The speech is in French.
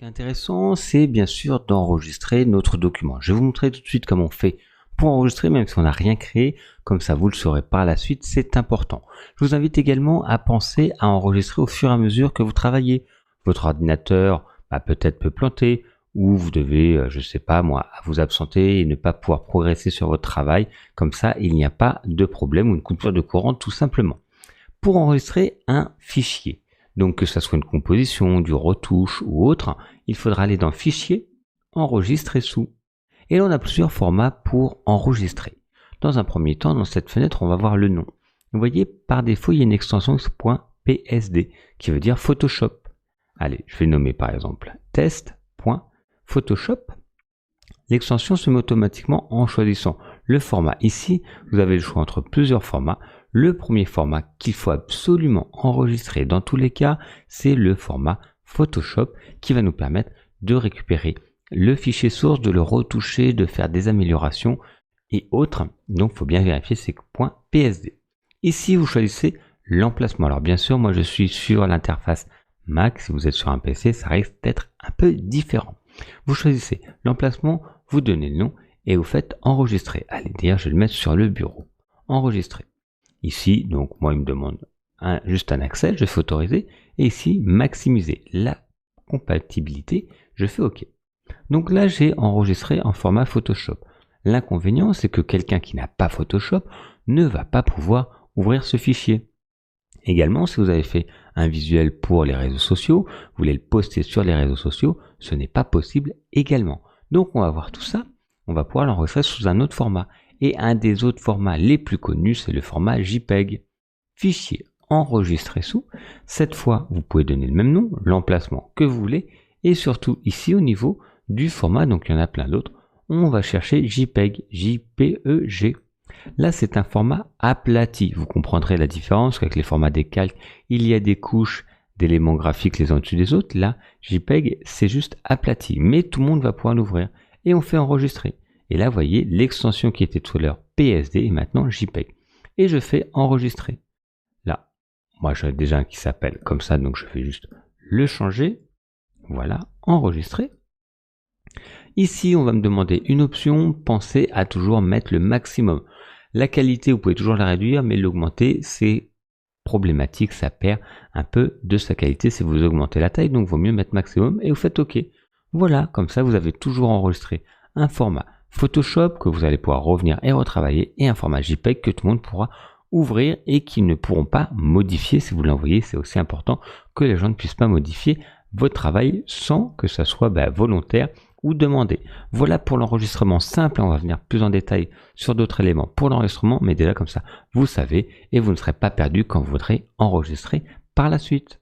qui est intéressant, c'est bien sûr d'enregistrer notre document. Je vais vous montrer tout de suite comment on fait pour enregistrer, même si on n'a rien créé, comme ça vous le saurez par la suite, c'est important. Je vous invite également à penser à enregistrer au fur et à mesure que vous travaillez. Votre ordinateur peut-être peut planter, ou vous devez, je sais pas moi, vous absenter et ne pas pouvoir progresser sur votre travail. Comme ça, il n'y a pas de problème ou une coupure de courant tout simplement. Pour enregistrer un fichier, donc que ce soit une composition, du retouche ou autre, il faudra aller dans Fichier, Enregistrer sous. Et là, on a plusieurs formats pour enregistrer. Dans un premier temps, dans cette fenêtre, on va voir le nom. Vous voyez, par défaut, il y a une extension .psd qui veut dire Photoshop. Allez, je vais nommer par exemple test.photoshop. L'extension se met automatiquement en choisissant le format. Ici, vous avez le choix entre plusieurs formats. Le premier format qu'il faut absolument enregistrer dans tous les cas, c'est le format Photoshop qui va nous permettre de récupérer le fichier source, de le retoucher, de faire des améliorations et autres. Donc, il faut bien vérifier ces .psd. Ici, vous choisissez l'emplacement. Alors, bien sûr, moi, je suis sur l'interface Mac. Si vous êtes sur un PC, ça risque d'être un peu différent. Vous choisissez l'emplacement, vous donnez le nom et vous faites enregistrer. Allez, d'ailleurs, je vais le mettre sur le bureau. Enregistrer. Ici, donc, moi, il me demande juste un accès, je fais autoriser. Et ici, maximiser la compatibilité, je fais OK. Donc là, j'ai enregistré en format Photoshop. L'inconvénient, c'est que quelqu'un qui n'a pas Photoshop ne va pas pouvoir ouvrir ce fichier. Également, si vous avez fait un visuel pour les réseaux sociaux, vous voulez le poster sur les réseaux sociaux, ce n'est pas possible également. Donc, on va voir tout ça. On va pouvoir l'enregistrer sous un autre format. Et un des autres formats les plus connus, c'est le format JPEG. Fichier enregistré sous. Cette fois, vous pouvez donner le même nom, l'emplacement que vous voulez. Et surtout, ici, au niveau du format, donc il y en a plein d'autres, on va chercher JPEG, JPEG. Là, c'est un format aplati. Vous comprendrez la différence qu'avec les formats des calques, il y a des couches d'éléments graphiques les uns au-dessus des autres. Là, JPEG, c'est juste aplati. Mais tout le monde va pouvoir l'ouvrir. Et on fait enregistrer. Et là, vous voyez, l'extension qui était tout à l'heure PSD est maintenant JPEG. Et je fais enregistrer. Là, moi, j'avais déjà un qui s'appelle comme ça, donc je fais juste le changer. Voilà, enregistrer. Ici, on va me demander une option. Pensez à toujours mettre le maximum. La qualité, vous pouvez toujours la réduire, mais l'augmenter, c'est problématique. Ça perd un peu de sa qualité si vous augmentez la taille. Donc, il vaut mieux mettre maximum et vous faites OK. Voilà, comme ça, vous avez toujours enregistré un format Photoshop que vous allez pouvoir revenir et retravailler et un format JPEG que tout le monde pourra ouvrir et qui ne pourront pas modifier si vous l'envoyez. C'est aussi important que les gens ne puissent pas modifier votre travail sans que ça soit volontaire ou demandé. Voilà pour l'enregistrement simple. On va venir plus en détail sur d'autres éléments pour l'enregistrement, mais déjà comme ça, vous savez et vous ne serez pas perdu quand vous voudrez enregistrer par la suite.